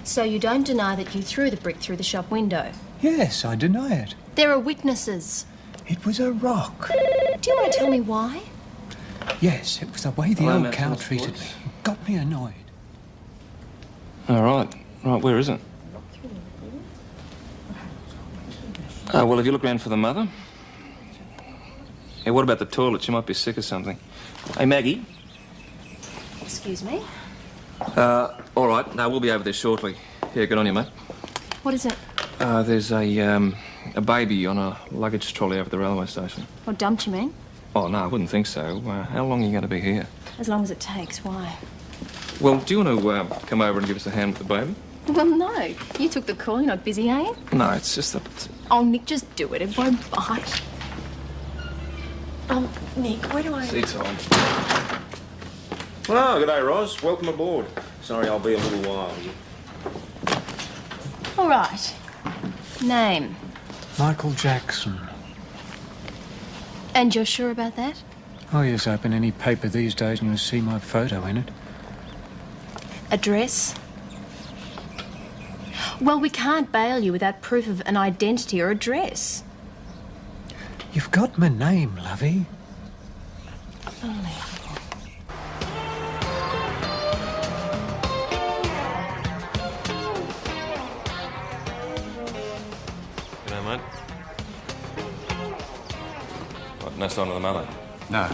So you don't deny that you threw the brick through the shop window? Yes, I deny it. There are witnesses. It was a rock. Do you want to tell me why? Yes, it was the way the old cow treated me. It got me annoyed. All right. Right, where is it? Well, have you looked around for the mother? Yeah, what about the toilet? She might be sick or something. Hey, Maggie. Excuse me? All right. No, we'll be over there shortly. Yeah, good on you, mate. What is it? There's a baby on a luggage trolley over at the railway station. What, dumped you mean? Oh, no, I wouldn't think so. How long are you going to be here? As long as it takes. Why? Well, do you want to come over and give us a hand with the baby? Well, no. You took the call. You're not busy, are you? No, it's just that... Oh, Nick, just do it. It won't bite. Nick, where do I... See you, Tom. Oh, good day, Ros. Welcome aboard. Sorry, I'll be a little while. All right. Name? Michael Jackson. And you're sure about that? Oh, yes, open any paper these days and you'll see my photo in it. Address? Well, we can't bail you without proof of an identity or address. You've got my name, lovey. Unbelievable. G'day, mate. What, no sign of the mother? No.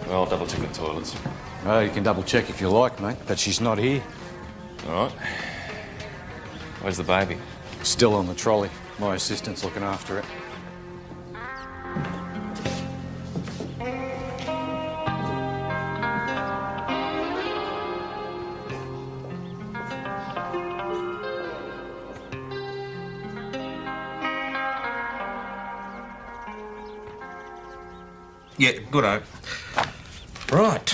Well, I'll double check the toilets. Well, you can double check if you like, mate, but she's not here. All right. Where's the baby? Still on the trolley. My assistant's looking after it. Yeah, good-o. Right.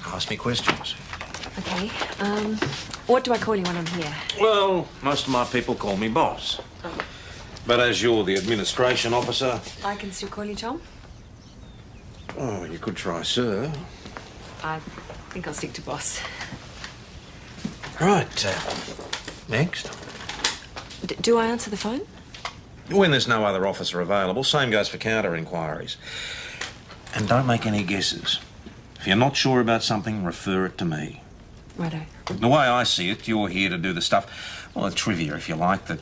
Ask me questions. Okay, what do I call you when I'm here? Well, most of my people call me boss. But as you're the administration officer... I can still call you Tom? Oh, you could try sir. I think I'll stick to boss. Right, next. Do I answer the phone? When there's no other officer available, same goes for counter inquiries. And don't make any guesses. If you're not sure about something, refer it to me. Righto. The way I see it, you're here to do the stuff, well, the trivia, if you like, that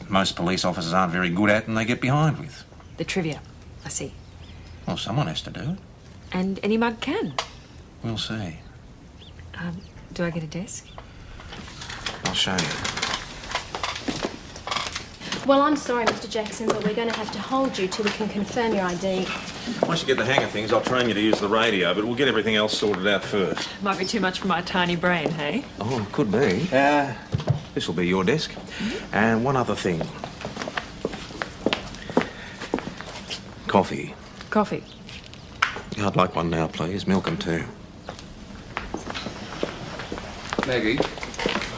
most police officers aren't very good at and they get behind with. The trivia. I see. Well, someone has to do it. And any mug can. We'll see. Do I get a desk? I'll show you. Well, I'm sorry, Mr. Jackson, but we're going to have to hold you till we can confirm your ID. Once you get the hang of things, I'll train you to use the radio, but we'll get everything else sorted out first. Might be too much for my tiny brain, hey? Oh, it could be. This will be your desk. And one other thing. Coffee. Coffee. Yeah, I'd like one now, please. Milk 'em too. Maggie?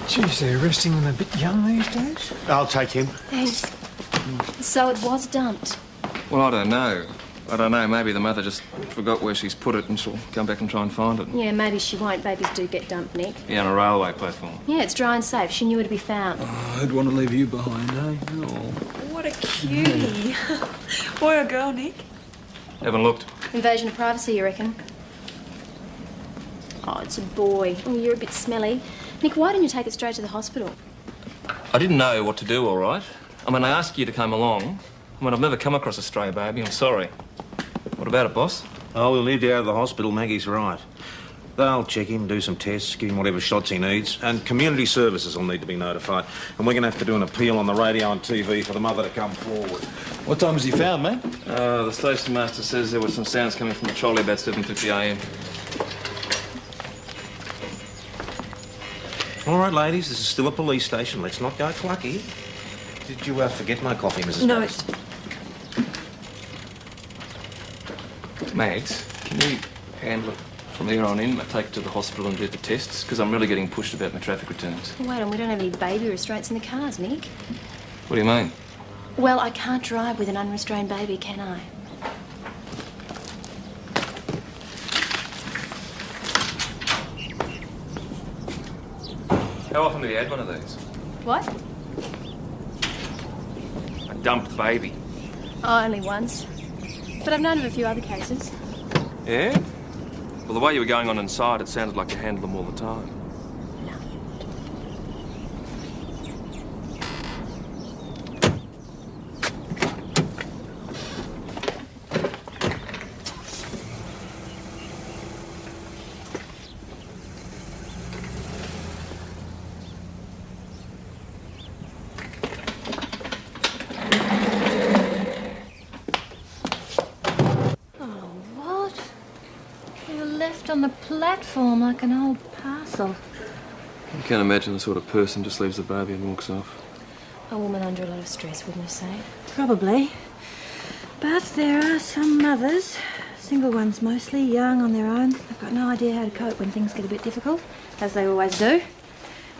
Geez, they're arresting them a bit young these days. I'll take him. Thanks. So it was dumped. Well, I don't know. I don't know. Maybe the mother just forgot where she's put it and she'll come back and try and find it. Yeah, maybe she won't. Babies do get dumped, Nick. Yeah, on a railway platform. Yeah, it's dry and safe. She knew where to be found. Oh, I'd want to leave you behind, eh? Oh. What a cutie. Boy or girl, Nick? Haven't looked. Invasion of privacy, you reckon? Oh, it's a boy. Oh, you're a bit smelly. Nick, why didn't you take it straight to the hospital? I didn't know what to do, all right? I mean, I asked you to come along. I mean, I've never come across a stray baby. I'm sorry. What about it, boss? Oh, we'll need to go to the hospital. Maggie's right. They'll check him, do some tests, give him whatever shots he needs, and community services will need to be notified. And we're going to have to do an appeal on the radio and TV for the mother to come forward. What time was he found, mate? The station master says there were some sounds coming from the trolley about 7:50 a.m. All right, ladies, this is still a police station. Let's not go clucky. Did you forget my coffee, Mrs. No, Bates? Mags, can you handle it from here on in? I take it to the hospital and do the tests, because I'm really getting pushed about my traffic returns. Wait on, we don't have any baby restraints in the cars, Nick. What do you mean? Well, I can't drive with an unrestrained baby, can I? How often have you had one of these? What? A dumped baby. Oh, only once. But I've known of a few other cases. Yeah? Well, the way you were going on inside, it sounded like you handled them all the time. Left on the platform like an old parcel. You can't imagine the sort of person just leaves the baby and walks off. A woman under a lot of stress, wouldn't you say? Probably. But there are some mothers, single ones mostly, young on their own. They've got no idea how to cope when things get a bit difficult, as they always do.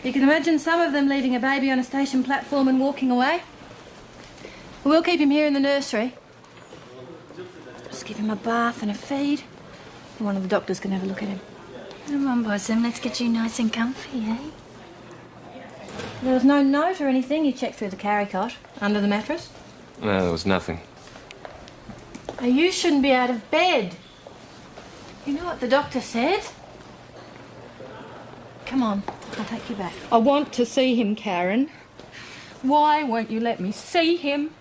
You can imagine some of them leaving a baby on a station platform and walking away. We'll keep him here in the nursery. Just give him a bath and a feed. One of the doctors can have a look at him. Come on, Bosom, let's get you nice and comfy, eh? There was no note or anything. You checked through the carry cot, under the mattress. No, there was nothing. Oh, you shouldn't be out of bed. You know what the doctor said? Come on, I'll take you back. I want to see him, Karen. Why won't you let me see him?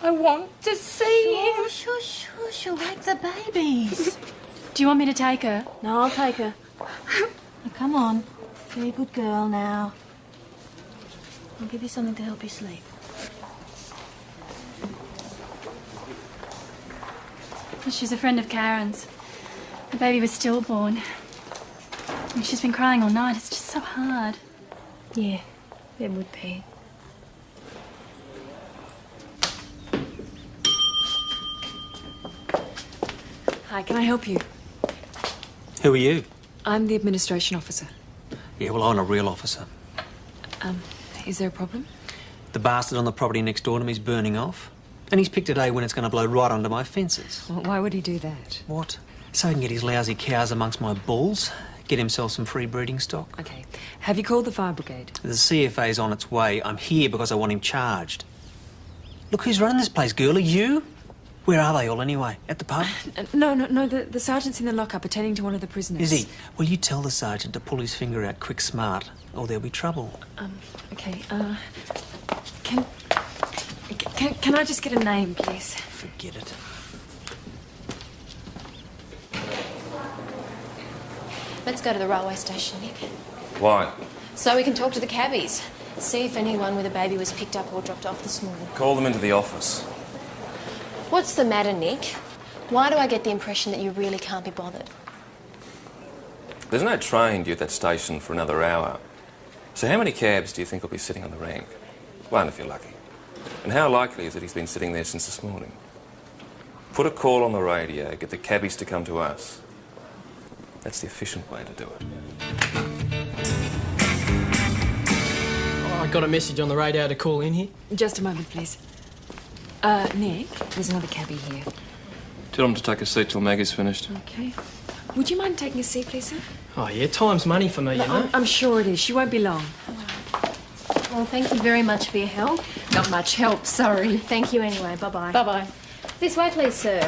I want to see him. Shush, you'll wake the babies. Do you want me to take her? No, I'll take her. Now, come on. Be a good girl now. I'll give you something to help you sleep. She's a friend of Karen's. The baby was stillborn. And she's been crying all night. It's just so hard. Yeah, it would be. Hi, can I help you? Who are you? I'm the administration officer. Yeah, well, I'm a real officer. Is there a problem? The bastard on the property next door to me's burning off. And he's picked a day when it's going to blow right under my fences. Well, why would he do that? What? So he can get his lousy cows amongst my bulls, get himself some free breeding stock. Okay. Have you called the fire brigade? The CFA's on its way. I'm here because I want him charged. Look, who's running this place, girlie? You? Where are they all anyway? At the pub? No. The sergeant's in the lockup attending to one of the prisoners. Is he? Will you tell the sergeant to pull his finger out quick smart, or there'll be trouble. Okay. Can I just get a name, please? Forget it. Let's go to the railway station, Nick. Why? So we can talk to the cabbies. See if anyone with a baby was picked up or dropped off this morning. Call them into the office. What's the matter, Nick? Why do I get the impression that you really can't be bothered? There's no train due at that station for another hour. So how many cabs do you think will be sitting on the rank? One if you're lucky. And how likely is it he's been sitting there since this morning? Put a call on the radio, get the cabbies to come to us. That's the efficient way to do it. I got a message on the radio to call in here. Just a moment, please. Nick, there's another cabbie here. Tell him to take a seat till Maggie's finished. Okay. Would you mind taking a seat, please, sir? Oh, yeah, time's money for me, you know. I'm sure it is. She won't be long. Well, thank you very much for your help. Not much help, sorry. Thank you anyway. Bye-bye. Bye-bye. This way, please, sir.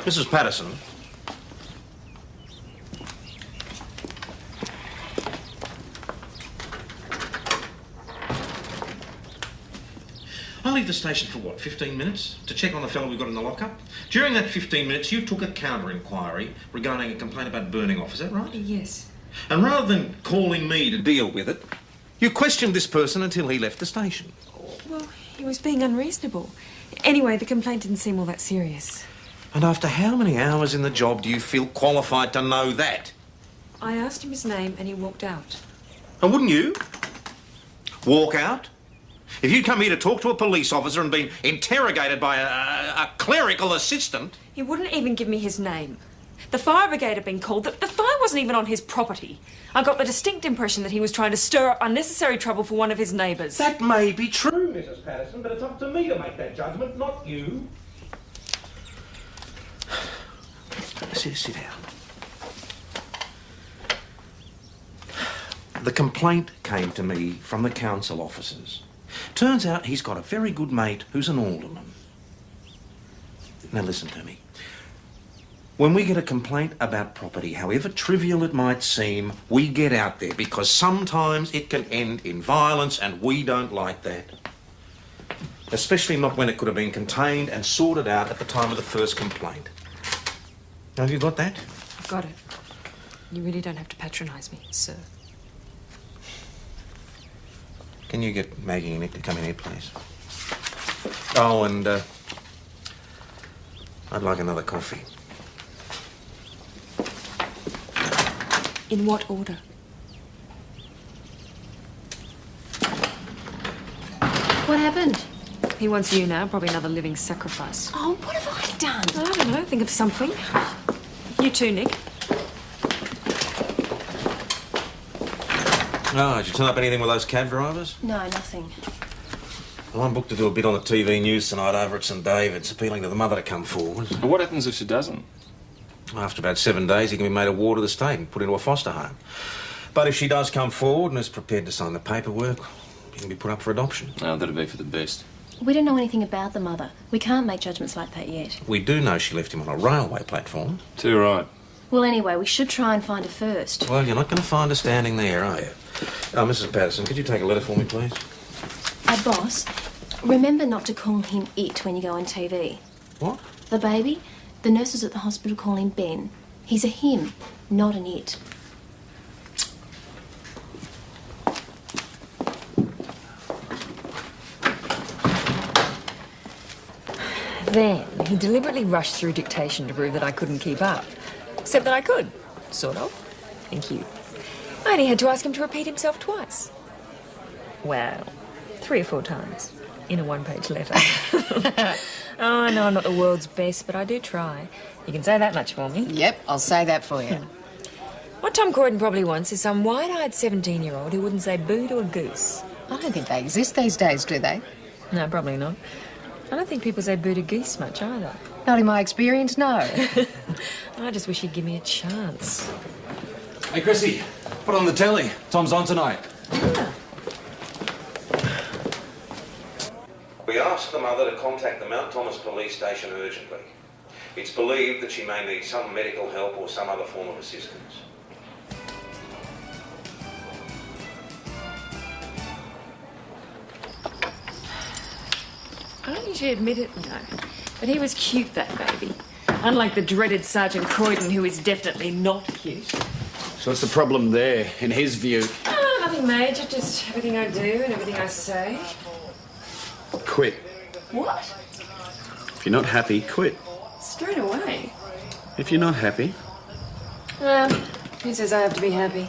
Mrs. Patterson. I leave the station for what, 15 minutes? To check on the fellow we've got in the lockup? During that 15 minutes, you took a counter-inquiry regarding a complaint about burning off, is that right? Yes. And rather than calling me to deal with it, you questioned this person until he left the station. Well, he was being unreasonable. Anyway, the complaint didn't seem all that serious. And after how many hours in the job do you feel qualified to know that? I asked him his name and he walked out. And wouldn't you? Walk out? If you'd come here to talk to a police officer and been interrogated by a clerical assistant... He wouldn't even give me his name. The fire brigade had been called. The fire wasn't even on his property. I got the distinct impression that he was trying to stir up unnecessary trouble for one of his neighbours. That may be true, Mrs. Patterson, but it's up to me to make that judgment, not you. Sit down. The complaint came to me from the council officers. Turns out he's got a very good mate who's an alderman. Now listen to me. When we get a complaint about property, however trivial it might seem, we get out there because sometimes it can end in violence and we don't like that. Especially not when it could have been contained and sorted out at the time of the first complaint. Now, have you got that? I've got it. You really don't have to patronise me, sir. Can you get Maggie and Nick to come in here, please? Oh, and I'd like another coffee. In what order? What happened? He wants you now, probably another living sacrifice. Oh, what have I done? I don't know, think of something. You too, Nick. Oh, did you turn up anything with those cab drivers? No, nothing. Well, I'm booked to do a bit on the TV news tonight over at St David's, appealing to the mother to come forward. And what happens if she doesn't? After about 7 days, he can be made a ward of the state and put into a foster home. But if she does come forward and is prepared to sign the paperwork, he can be put up for adoption. Oh, that'd be for the best. We don't know anything about the mother. We can't make judgments like that yet. We do know she left him on a railway platform. Too right. Well, anyway, we should try and find her first. Well, you're not going to find her standing there, are you? Oh, Mrs. Patterson, could you take a letter for me, please? Boss, remember not to call him it when you go on TV. What? The baby? The nurses at the hospital call him Ben. He's a him, not an it. Then he deliberately rushed through dictation to prove that I couldn't keep up. Except that I could. Sort of. Thank you. I only had to ask him to repeat himself twice. Well, 3 or 4 times. In a one-page letter. Oh, I know I'm not the world's best, but I do try. You can say that much for me. Yep, I'll say that for you. What Tom Croydon probably wants is some wide-eyed 17-year-old who wouldn't say boo to a goose. I don't think they exist these days, do they? No, probably not. I don't think people say boo to geese much either. Not in my experience, no. I just wish he'd give me a chance. Hey, Chrissy, put on the telly. Tom's on tonight. We asked the mother to contact the Mount Thomas police station urgently. It's believed that she may need some medical help or some other form of assistance. I don't usually admit it, no, but he was cute, that baby. Unlike the dreaded Sergeant Croydon, who is definitely not cute. So what's the problem there, in his view? Oh, nothing major, just everything I do and everything I say. Quit. What? If you're not happy, quit. Straight away. If you're not happy, Well, who says I have to be happy?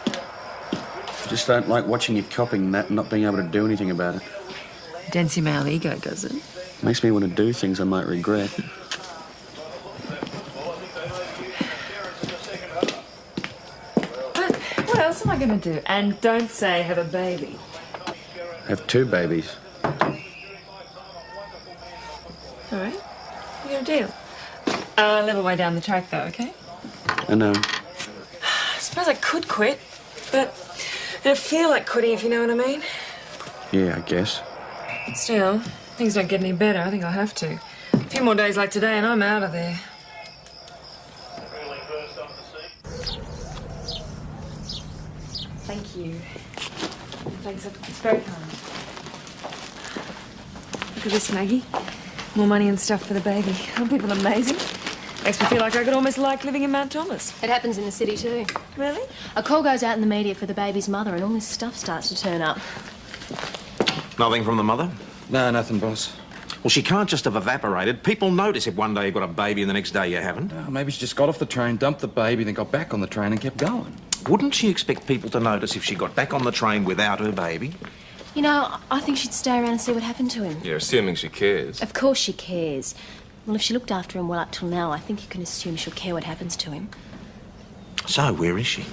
I just don't like watching you copying that and not being able to do anything about it. Dents your male ego, does it? Makes me want to do things I might regret. But what else am I going to do? And don't say have a baby. Have 2 babies. All right. You got a deal? A little way down the track, though, okay? I know. I suppose I could quit, but I don't feel like quitting, if you know what I mean. Yeah, I guess. Still, things don't get any better. I think I'll have to. A few more days like today and I'm out of there. Thank you. Thanks, it's very kind. Look at this, Maggie. More money and stuff for the baby. Aren't people amazing? Makes me feel like I could almost like living in Mount Thomas. It happens in the city too. Really? A call goes out in the media for the baby's mother and all this stuff starts to turn up. Nothing from the mother? No, nothing, boss. Well, she can't just have evaporated. People notice if one day you've got a baby and the next day you haven't. Oh, maybe she just got off the train, dumped the baby, then got back on the train and kept going. Wouldn't she expect people to notice if she got back on the train without her baby? You know, I think she'd stay around and see what happened to him. Yeah, assuming she cares. Of course she cares. Well, if she looked after him well up till now, I think you can assume she'll care what happens to him. So, where is she?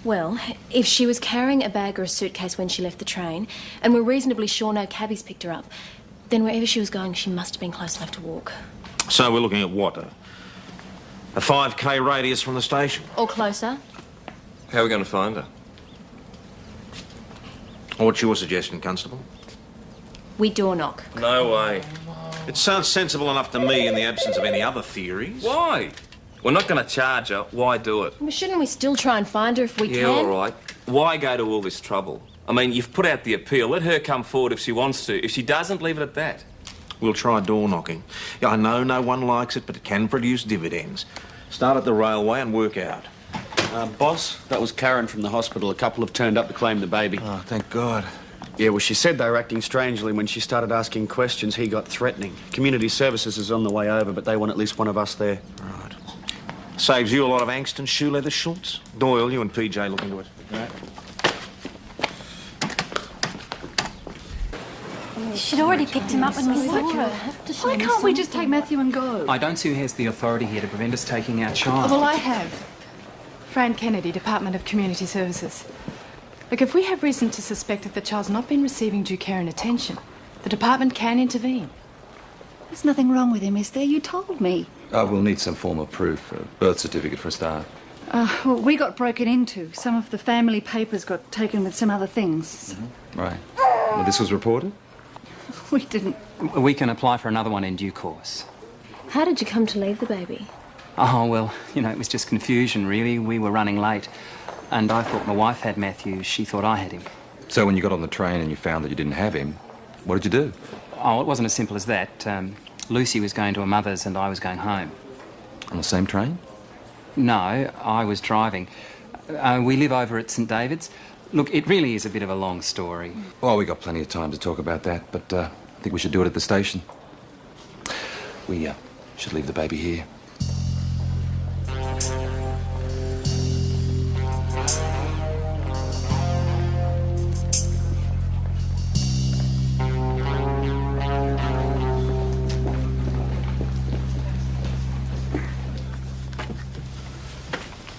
Well, if she was carrying a bag or a suitcase when she left the train, and we're reasonably sure no cabbies picked her up, then wherever she was going, she must have been close enough to walk. So we're looking at what? A 5K radius from the station? Or closer. How are we going to find her? What's your suggestion, Constable? We door knock. No way. It sounds sensible enough to me in the absence of any other theories. Why? We're not going to charge her. Why do it? Well, shouldn't we still try and find her if we Yeah, can? all right. Why go to all this trouble? I mean, you've put out the appeal. Let her come forward if she wants to. If she doesn't, leave it at that. We'll try door knocking. Yeah, I know no one likes it, but it can produce dividends. Start at the railway and work out. Boss, that was Karen from the hospital. A couple have turned up to claim the baby. Oh, thank God. Yeah, well, she said they were acting strangely. When she started asking questions, he got threatening. Community Services is on the way over, but they want at least one of us there. Right. Saves you a lot of angst and shoe leather, Schultz. Doyle, you and PJ look into it. Right. She'd already picked him up when we saw her. Why can't we just take Matthew and go? I don't see who has the authority here to prevent us taking our child. Well, I have. Fran Kennedy, Department of Community Services. Look, if we have reason to suspect that the child's not been receiving due care and attention, the department can intervene. There's nothing wrong with him, is there? You told me. We'll need some form of proof. A birth certificate for a start. Well, we got broken into. Some of the family papers got taken with some other things. Right. Well, this was reported? We didn't. We can apply for another one in due course. How did you come to leave the baby? Oh, well, you know, it was just confusion, really. We were running late, and I thought my wife had Matthew. She thought I had him. So when you got on the train and you found that you didn't have him, what did you do? Oh, it wasn't as simple as that. Lucy was going to her mother's and I was going home. On the same train? No, I was driving. We live over at St David's. Look, it really is a bit of a long story. Well, we got plenty of time to talk about that, but I think we should do it at the station. We should leave the baby here.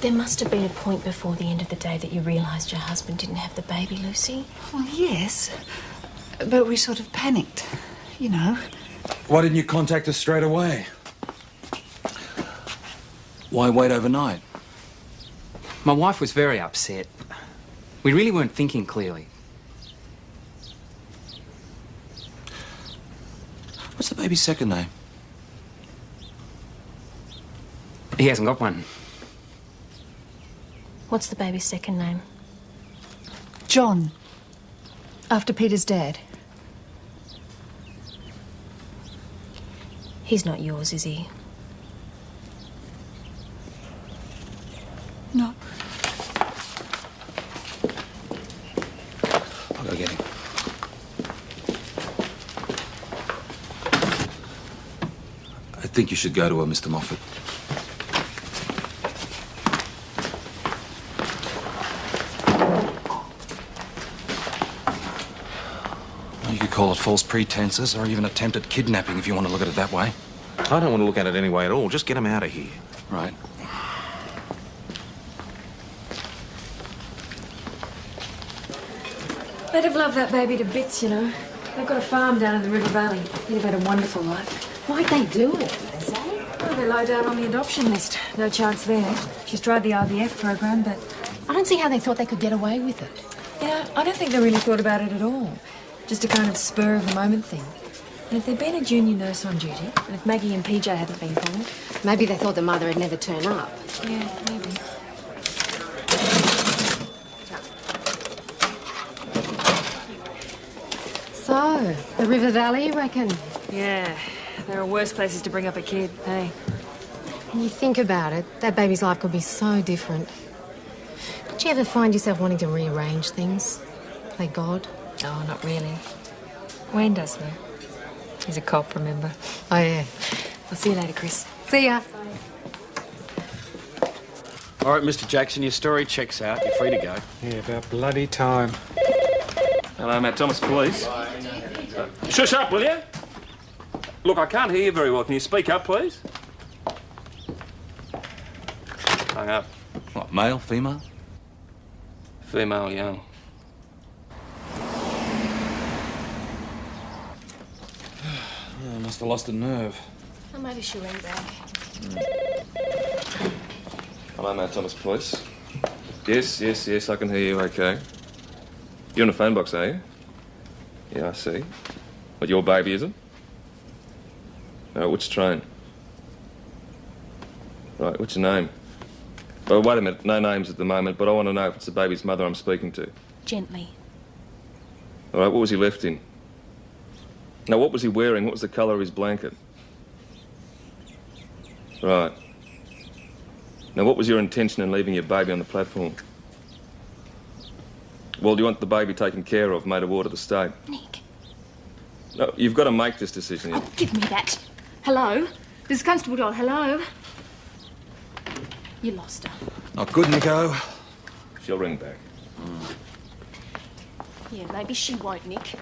There must have been a point before the end of the day that you realised your husband didn't have the baby, Lucy. Well, yes. But we sort of panicked, you know. Why didn't you contact us straight away? Why wait overnight? My wife was very upset. We really weren't thinking clearly. What's the baby's second name? He hasn't got one. What's the baby's second name? John. After Peter's dad. He's not yours, is he? No. I'll go get him. I think you should go to her, Mr. Moffat. You could call it false pretenses or even attempted kidnapping if you want to look at it that way. I don't want to look at it any way at all. Just get him out of here. Right. They'd have loved that baby to bits, you know. They've got a farm down in the River Valley. He'd have had a wonderful life. Why'd they do it, did they say? Well, they're low down on the adoption list. No chance there. She's tried the IVF program, but... I don't see how they thought they could get away with it. You know, I don't think they really thought about it at all. Just a kind of spur-of-the-moment thing. And if there'd been a junior nurse on duty, and if Maggie and PJ hadn't been called... Maybe they thought the mother had never turned up. Yeah, maybe. So, the River Valley, you reckon? Yeah, there are worse places to bring up a kid, hey? When you think about it, that baby's life could be so different. Did you ever find yourself wanting to rearrange things? Play God? Oh, not really. Wayne does, though. He's a cop, remember? Oh, yeah. I'll see you later, Chris. See ya. All right, Mr. Jackson, your story checks out. You're free to go. Yeah, about bloody time. Hello, Matt Thomas, please. Shush up, will you? Look, I can't hear you very well. Can you speak up, please? Hung up. What, male, female? Female, young. I must have lost a nerve. Oh, maybe she ran back. Hello, Matt Thomas, please. Yes, I can hear you, okay. You're in a phone box, are you? Yeah, I see. What, your baby, is it? No, which train? Right, what's your name? Oh, wait a minute, no names at the moment, but I want to know if it's the baby's mother I'm speaking to. Gently. All right, what was he left in? Now, what was he wearing? What was the colour of his blanket? Right. Now, what was your intention in leaving your baby on the platform? Well, do you want the baby taken care of, made a ward of the state? Nick. No, you've got to make this decision. Oh, give me that. Hello? This is Constable Doyle. Hello? You lost her. Not good, Nico. She'll ring back. Yeah, maybe she won't, Nick.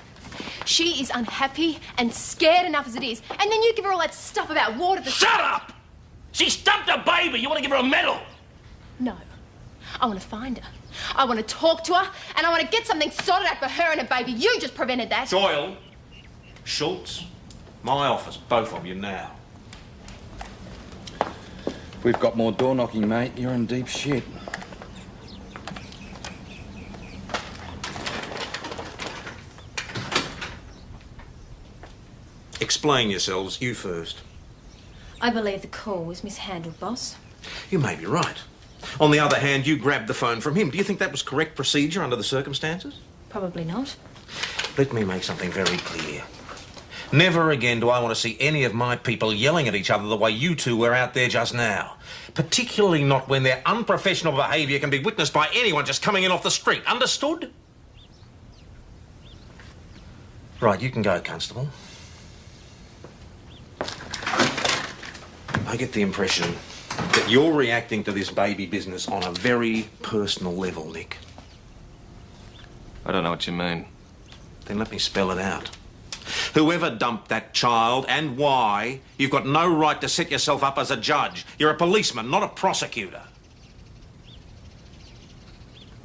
She is unhappy and scared enough as it is. And then you give her all that stuff about ward of the state. Shut up! She stumped a baby. You want to give her a medal? No. I want to find her. I want to talk to her, and I want to get something sorted out for her and her baby. You just prevented that. Doyle, Schultz, my office, both of you now. We've got more door knocking, mate. You're in deep shit. Explain yourselves, you first. I believe the call was mishandled, boss. You may be right. On the other hand, you grabbed the phone from him. Do you think that was correct procedure under the circumstances? Probably not. Let me make something very clear. Never again do I want to see any of my people yelling at each other the way you two were out there just now. Particularly not when their unprofessional behaviour can be witnessed by anyone just coming in off the street. Understood? Right, you can go, Constable. I get the impression that you're reacting to this baby business on a very personal level, Nick. I don't know what you mean. Then let me spell it out. Whoever dumped that child and why, you've got no right to set yourself up as a judge. You're a policeman, not a prosecutor.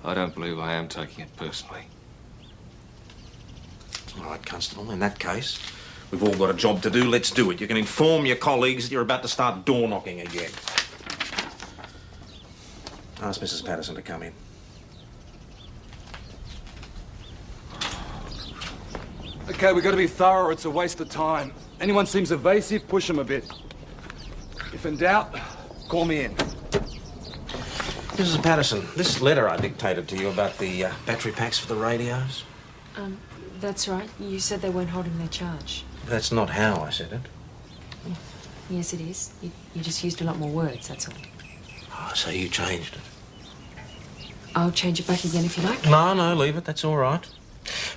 I don't believe I am taking it personally. All right, Constable, in that case, we've all got a job to do. Let's do it. You can inform your colleagues that you're about to start door knocking again. Ask Mrs. Patterson to come in. Okay, we've got to be thorough or it's a waste of time. Anyone seems evasive, push them a bit. If in doubt, call me in. Mrs. Patterson, this letter I dictated to you about the battery packs for the radios, That's right. You said they weren't holding their charge. that's not how I said it. Yes, it is. You just used a lot more words, that's all. Oh, so you changed it. I'll change it back again if you like. No, leave it. That's all right.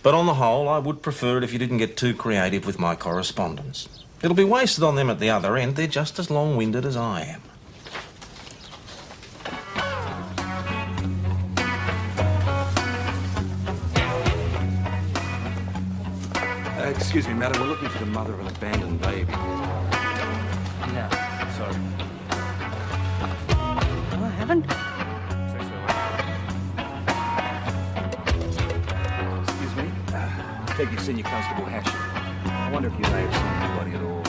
But on the whole, I would prefer it if you didn't get too creative with my correspondence. It'll be wasted on them at the other end. They're just as long-winded as I am. Excuse me, madam. We're looking for the mother of an abandoned baby. No, sorry. No, I haven't. Excuse me. Take your senior constable Hasher. I wonder if you may have seen anybody at all.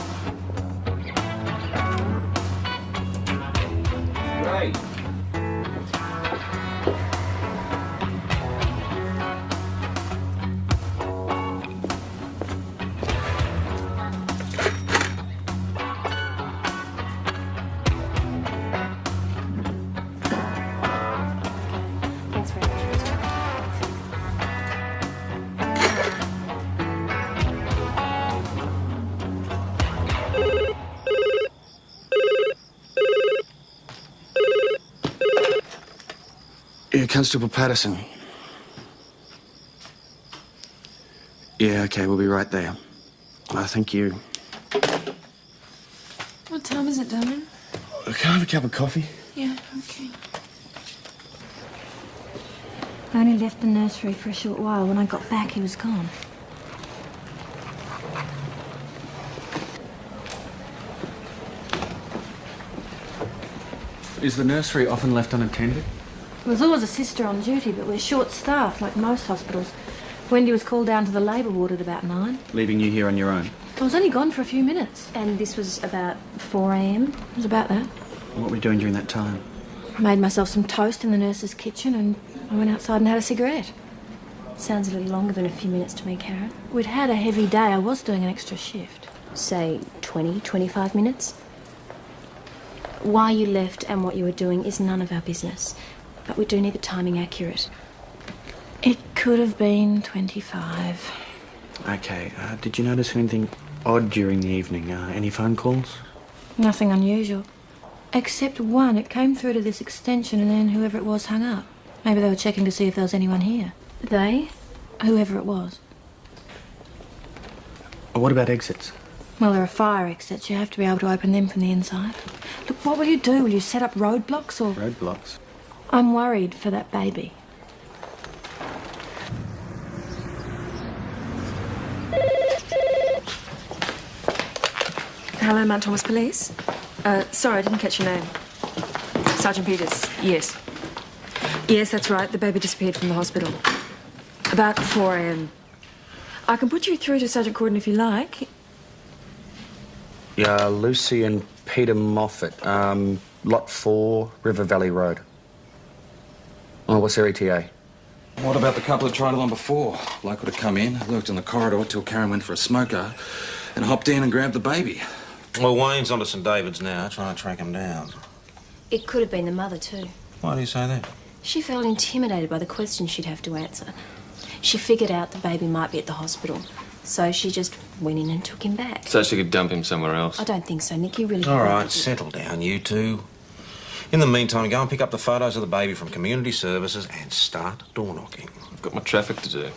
Right. Thanks very much. Yeah, Constable Patterson. Yeah, okay, we'll be right there. Thank you. What time is it, darling? Can I have a cup of coffee? Yeah, okay. I only left the nursery for a short while. When I got back, he was gone. Is the nursery often left unattended? There was always a sister on duty, but we're short-staffed, like most hospitals. Wendy was called down to the labour ward at about 9. Leaving you here on your own? I was only gone for a few minutes. And this was about 4 a.m. It was about that. What were you doing during that time? I made myself some toast in the nurse's kitchen and I went outside and had a cigarette. Sounds a little longer than a few minutes to me, Karen. We'd had a heavy day. I was doing an extra shift. Say 20, 25 minutes. Why you left and what you were doing is none of our business. But we do need the timing accurate. It could have been 25. Okay, did you notice anything odd during the evening? Any phone calls? Nothing unusual. Except one. It came through to this extension and then whoever it was hung up. Maybe they were checking to see if there was anyone here. They? Whoever it was. What about exits? Well, there are fire exits. You have to be able to open them from the inside. Look, what will you do? Will you set up roadblocks or... Roadblocks? I'm worried for that baby. Hello, Mount Thomas Police. Sorry, I didn't catch your name. Sergeant Peters, yes. Yes, that's right. The baby disappeared from the hospital. About 4 a.m. I can put you through to Sergeant Corden if you like. Yeah, Lucy and Peter Moffat. Lot 4, River Valley Road. Oh, what's their ETA? What about the couple that tried it on before? Bloke would have come in, lurked in the corridor till Karen went for a smoker, and hopped in and grabbed the baby. Well, Wayne's onto St David's now, trying to track him down. It could have been the mother, too. Why do you say that? She felt intimidated by the questions she'd have to answer. She figured out the baby might be at the hospital, so she just went in and took him back. So she could dump him somewhere else? I don't think so, Nick. You really... All right, settle down, you two. In the meantime, go and pick up the photos of the baby from Community Services and start door knocking. I've got my traffic to do.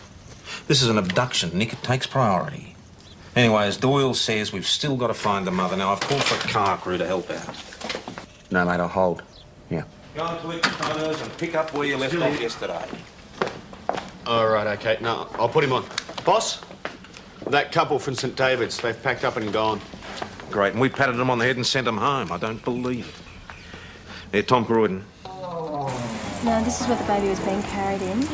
This is an abduction, Nick. It takes priority. Anyway, as Doyle says, we've still got to find the mother. Now, I've called for a car crew to help out. No, mate, I'll hold. Yeah. Go and collect the photos and pick up where you left off yesterday. All right, okay. No, I'll put him on. Boss, that couple from St David's, they've packed up and gone. Great, and we patted them on the head and sent them home. I don't believe it. They're Tom Croydon. Now, this is where the baby was being carried in,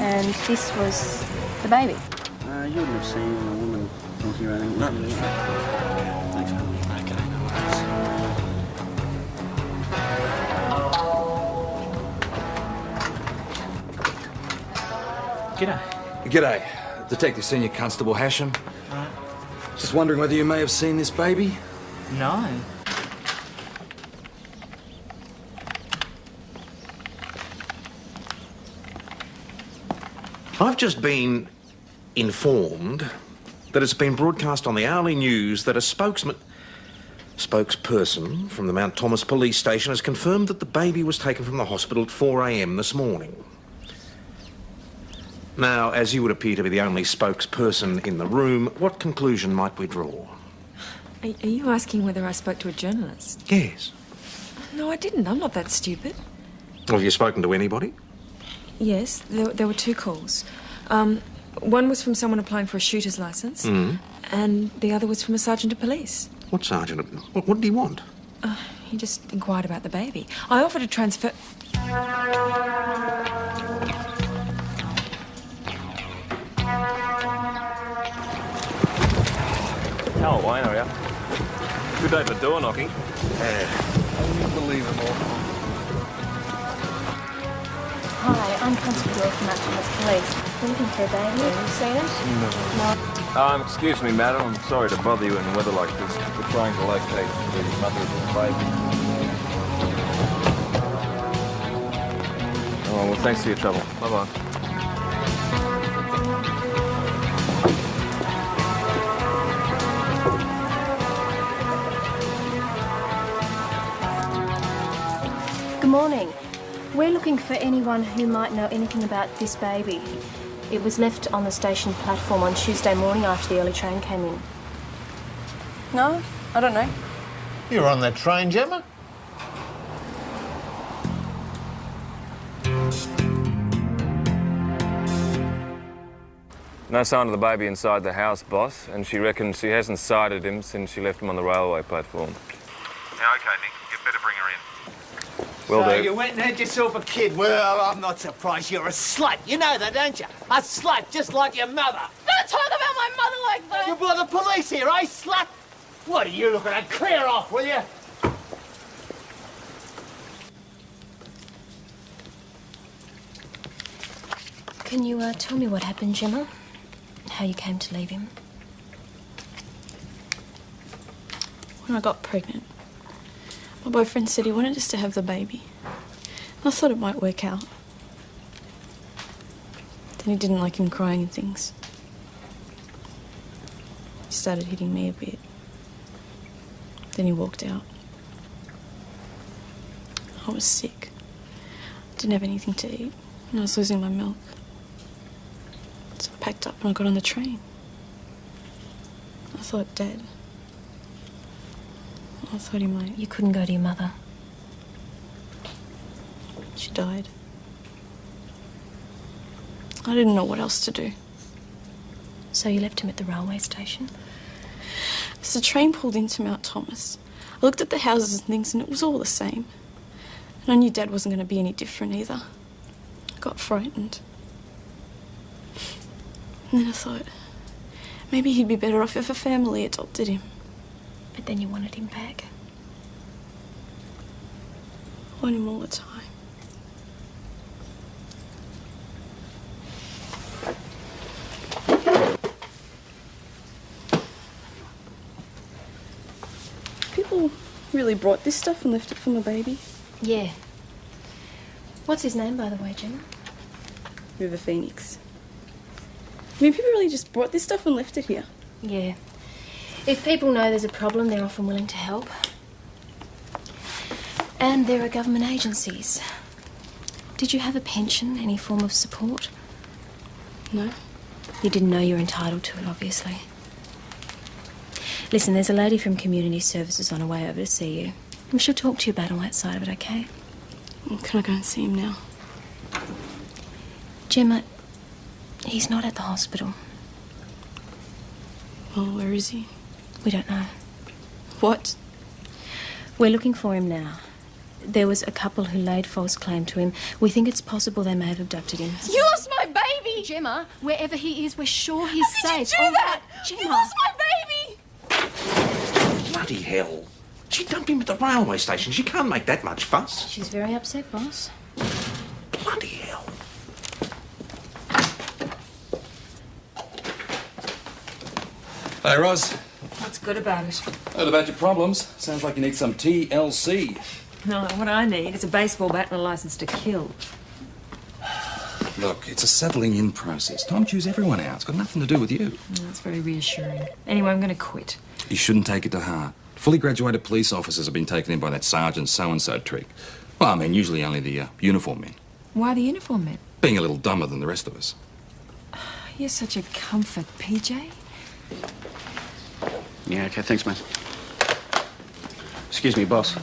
and this was the baby. You wouldn't have seen a woman walking around. No. Thanks, man. Okay, no worries. G'day. G'day. Detective Senior Constable Hashem. Right. Just wondering whether you may have seen this baby? No. I've just been informed that it's been broadcast on the hourly news that a spokesperson from the Mount Thomas Police Station has confirmed that the baby was taken from the hospital at 4 a.m. this morning. Now, as you would appear to be the only spokesperson in the room, what conclusion might we draw? Are you asking whether I spoke to a journalist? Yes. No, I didn't. I'm not that stupid. Have you spoken to anybody? Yes, there were 2 calls. One was from someone applying for a shooter's licence, and the other was from a sergeant of police. What sergeant? What did he want? He just inquired about the baby. I offered to transfer... How Wayne, are you? Good day for door knocking. Unbelievable. Hi, I'm Constable Doyle from Mount Thomas Police. We're looking for a baby. Have you seen it? No. Excuse me, madam. I'm sorry to bother you in weather like this. We're trying to locate the mother of the baby. Oh, well, thanks for your trouble. Bye-bye. Good morning. We're looking for anyone who might know anything about this baby. It was left on the station platform on Tuesday morning after the early train came in. No, I don't know. You were on that train, Gemma? No sign of the baby inside the house, boss, and she reckons she hasn't sighted him since she left him on the railway platform. Yeah, OK, Nick. You'd better bring her in. Will So do. you went and had yourself a kid. Well, I'm not surprised. You're a slut. You know that, don't you? A slut, just like your mother. Don't talk about my mother like that! You brought the police here, eh, slut? What are you looking at? Clear off, will you? Can you tell me what happened, Gemma? How you came to leave him? When I got pregnant, my boyfriend said he wanted us to have the baby. And I thought it might work out. Then he didn't like him crying and things. He started hitting me a bit. Then he walked out. I was sick. Didn't have anything to eat, and I was losing my milk. So I packed up and I got on the train. I thought Dad. I thought he might. You couldn't go to your mother? She died. I didn't know what else to do. So you left him at the railway station? So the train pulled into Mount Thomas. I looked at the houses and things and it was all the same. And I knew Dad wasn't going to be any different either. I got frightened. And then I thought, maybe he'd be better off if a family adopted him. But then you wanted him back? I want him all the time. People really brought this stuff and left it for my baby. Yeah. What's his name, by the way, Gemma? River Phoenix. I mean, people really just brought this stuff and left it here. Yeah. If people know there's a problem, they're often willing to help. And there are government agencies. Did you have a pension, any form of support? No. You didn't know you were entitled to it, obviously. Listen, there's a lady from Community Services on her way over to see you. She'll talk to you about all that side of it, okay? Can I go and see him now? Gemma, he's not at the hospital. Well, where is he? We don't know. What? We're looking for him now. There was a couple who laid false claim to him. We think it's possible they may have abducted him. You lost my baby! Gemma, wherever he is, we're sure he's safe. How did you do that? Gemma. You lost my baby! Bloody hell. She dumped him at the railway station. She can't make that much fuss. She's very upset, boss. Bloody hell. Hey, Roz. What's good about it? Heard about your problems. Sounds like you need some TLC. No, what I need is a baseball bat and a license to kill. Look, it's a settling in process. Time to choose everyone out. It's got nothing to do with you. That's very reassuring. Anyway, I'm going to quit. You shouldn't take it to heart. Fully graduated police officers have been taken in by that sergeant so-and-so trick. Well, I mean, usually only the uniform men. Why the uniform men? Being a little dumber than the rest of us. You're such a comfort, PJ. Yeah, okay, thanks, mate. Excuse me, boss.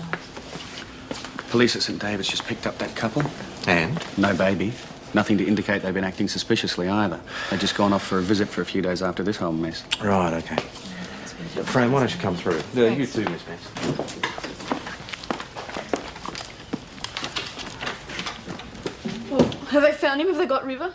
Police at St David's just picked up that couple. And? No baby. Nothing to indicate they've been acting suspiciously either. They'd just gone off for a visit for a few days after this whole mess. Right, okay. Fran, why don't you come through? You too, Miss Vance. Well, have they found him? Have they got River?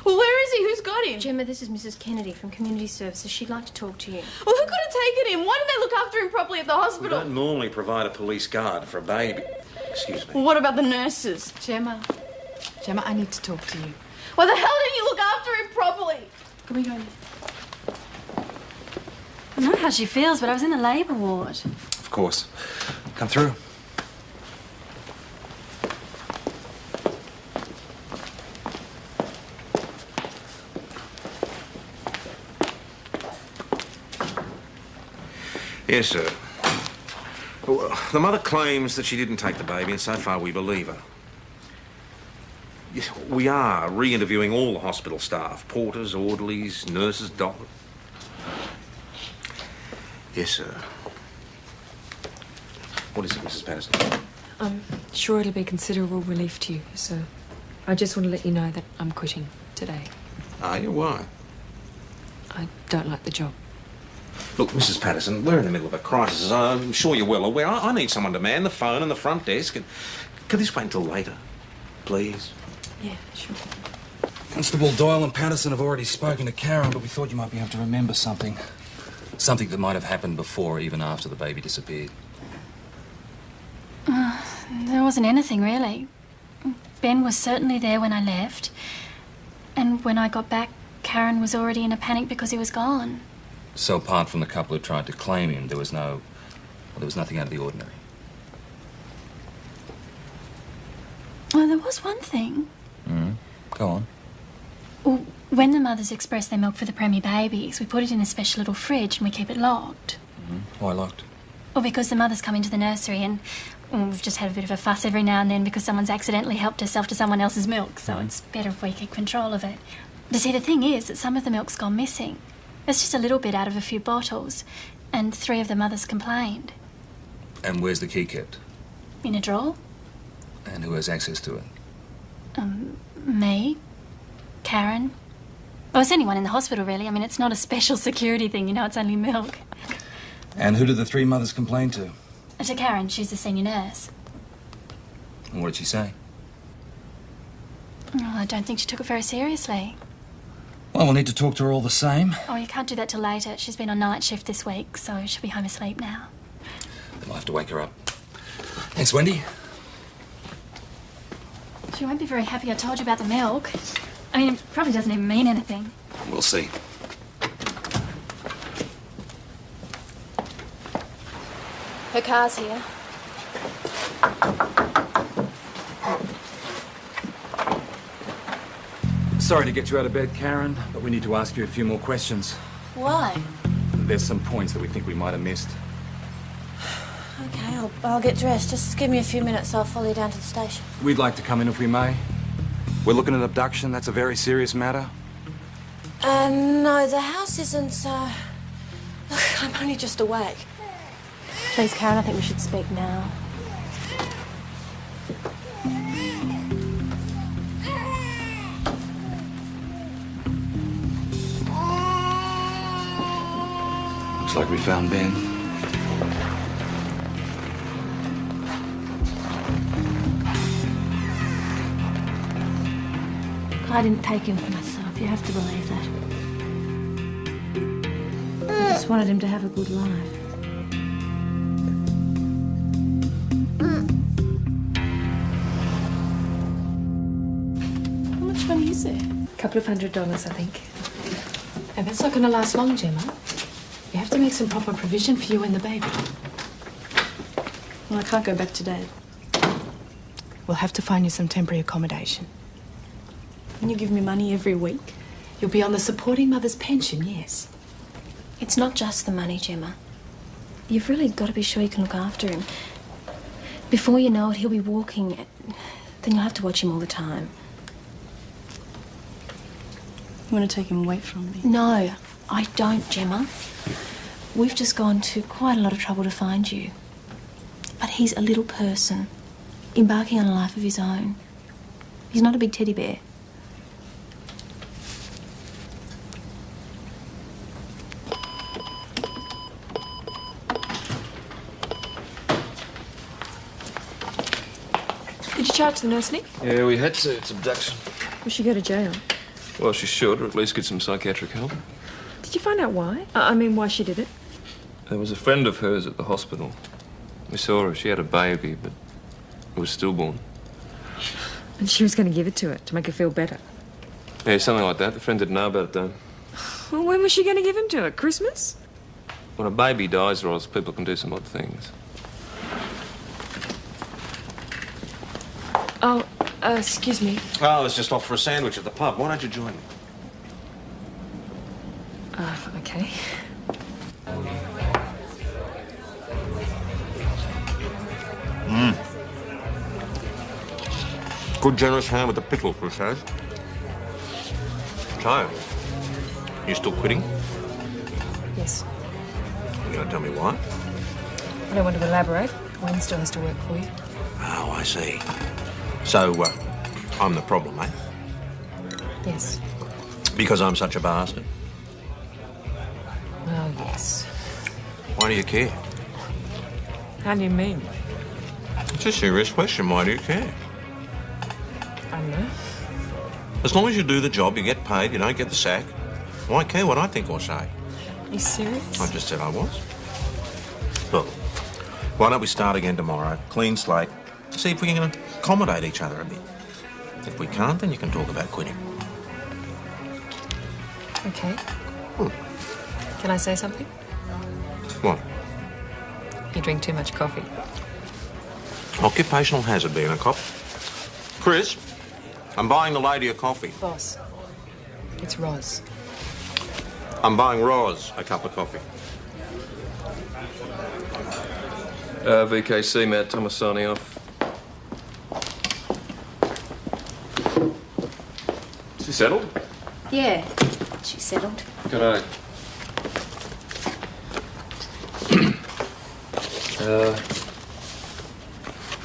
Well, where is he? Who's got him? Gemma, this is Mrs. Kennedy from Community Services. She'd like to talk to you. Well, who could have taken him? Why didn't they look after him properly at the We hospital? don't normally provide a police guard for a baby. Excuse me. Well, what about the nurses? Gemma, I need to talk to you. Why the hell didn't you look after him properly? Can we go? I know how she feels, but I was in the labour ward. Of course. Come through. Yes, sir. Well, the mother claims that she didn't take the baby, and so far we believe her. Yes, we are re-interviewing all the hospital staff. Porters, orderlies, nurses, doctors. Yes, sir. What is it, Mrs. Patterson? I'm sure it'll be considerable relief to you, so I just want to let you know that I'm quitting today. Are you? Why? I don't like the job. Look, Mrs. Patterson, we're in the middle of a crisis. I'm sure you're well aware. I need someone to man the phone and the front desk. And could this wait until later, please? Yeah, sure. Constable Doyle and Patterson have already spoken to Karen, but we thought you might be able to remember something. Something that might have happened before, even after the baby disappeared. There wasn't anything, really. Ben was certainly there when I left. And when I got back, Karen was already in a panic because he was gone. So apart from the couple who tried to claim him, there was nothing out of the ordinary. Well, there was one thing. Go on. Well, when the mothers express their milk for the preemie babies, we put it in a special little fridge and we keep it locked. Why locked? Well, because the mothers come into the nursery and we've just had a bit of a fuss every now and then because someone's accidentally helped herself to someone else's milk, so it's better if we keep control of it. But see, the thing is that some of the milk's gone missing. It's just a little bit out of a few bottles, and 3 of the mothers complained. And where's the key kept? In a drawer? And who has access to it? Me, Karen. Well, it's anyone in the hospital, really. I mean, it's not a special security thing, you know, it's only milk. And who did the 3 mothers complain to? To Karen, she's the senior nurse. And what did she say? Oh, I don't think she took it very seriously. Well, we'll need to talk to her all the same. Oh, you can't do that till later. She's been on night shift this week, so she'll be home asleep now. Then we'll have to wake her up. Thanks, Wendy. She won't be very happy I told you about the milk. I mean, it probably doesn't even mean anything. We'll see. Her car's here. Sorry to get you out of bed, Karen, but we need to ask you a few more questions. Why? There's some points that we think we might have missed. Okay, I'll get dressed. Just give me a few minutes. I'll follow you down to the station. We'd like to come in if we may. We're looking at abduction. That's a very serious matter. No, the house isn't, Look, I'm only just awake. Please, Karen, I think we should speak now. Looks like we found Ben. I didn't take him for myself. You have to believe that. I just wanted him to have a good life. How much money is there? $200, I think. And that's not going to last long, Gemma. You have to make some proper provision for you and the baby. Well, I can't go back to Dad. We'll have to find you some temporary accommodation. Can you give me money every week? You'll be on the supporting mother's pension, yes. It's not just the money, Gemma. You've really got to be sure you can look after him. Before you know it, he'll be walking. Then you'll have to watch him all the time. You want to take him away from me? No, I don't, Gemma. We've just gone to quite a lot of trouble to find you. But he's a little person, embarking on a life of his own. He's not a big teddy bear. Did you charge the nurse, Nick? Yeah, we had to. It's abduction. Will she go to jail? Well, she should, or at least get some psychiatric help. Did you find out why? I mean, why she did it? There was a friend of hers at the hospital. We saw her. She had a baby, but it was stillborn. And she was going to give it to her to make her feel better. Yeah, something like that. The friend didn't know about it, though. Well, when was she going to give him to her? Christmas? When a baby dies, Roz, people can do some odd things. Oh, excuse me. Oh, I was just off for a sandwich at the pub. Why don't you join me? Okay. Good generous ham with the pickle, Chris says. So, you still quitting? Yes. You gonna tell me why? I don't want to elaborate. Wayne still has to work for you. Oh, I see. So, I'm the problem, eh? Yes. Because I'm such a bastard? Well, yes. Why do you care? How do you mean? It's a serious question. Why do you care? I don't know. As long as you do the job, you get paid, you don't get the sack. Why care what I think or say? Are you serious? I just said I was. Look, why don't we start again tomorrow? Clean slate. See if we can accommodate each other a bit. If we can't, then you can talk about quitting. Okay. Can I say something? What? You drink too much coffee. Occupational hazard being a cop. Chris, I'm buying the lady a coffee. Boss, it's Roz. I'm buying Roz a cup of coffee. VKC, Matt Thomas signing off. Is she settled? Yeah, she's settled. G'day.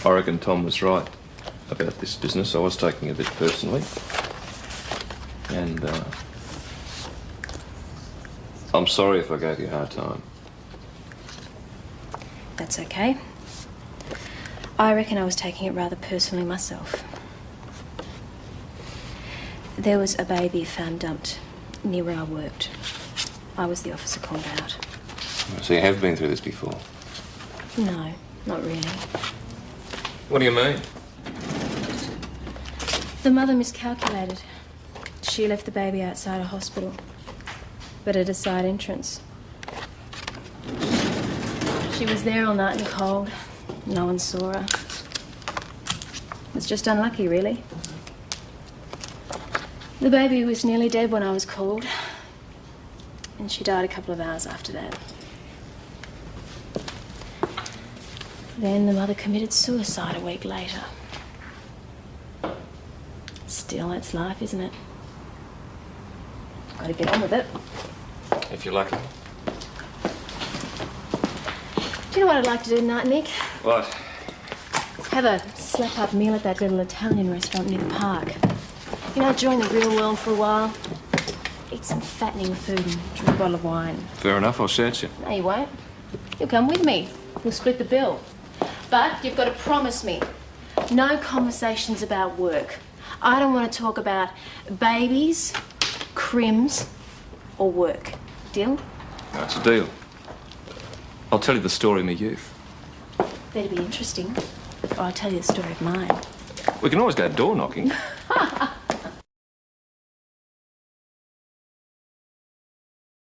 I reckon Tom was right about this business. I was taking it a bit personally. And, I'm sorry if I gave you a hard time. That's okay. I reckon I was taking it rather personally myself. There was a baby found dumped near where I worked. I was the officer called out. So you have been through this before? No, not really. What do you mean? The mother miscalculated. She left the baby outside a hospital, but at a side entrance. She was there all night and cold. No one saw her. It's just unlucky, really. The baby was nearly dead when I was called, and she died a couple of hours after that. Then the mother committed suicide a week later. Still, that's life, isn't it? Got to get on with it. If you're lucky. Do you know what I'd like to do tonight, Nick? What? Have a slap-up meal at that little Italian restaurant near the park. You know, join the real world for a while. Eat some fattening food and drink a bottle of wine. Fair enough, I'll shout you. No, you won't. You'll come with me. We'll split the bill. But you've got to promise me, no conversations about work. I don't want to talk about babies, crims, or work. Deal? That's a deal. I'll tell you the story of my youth. Better be interesting, or I'll tell you the story of mine. We can always go door knocking.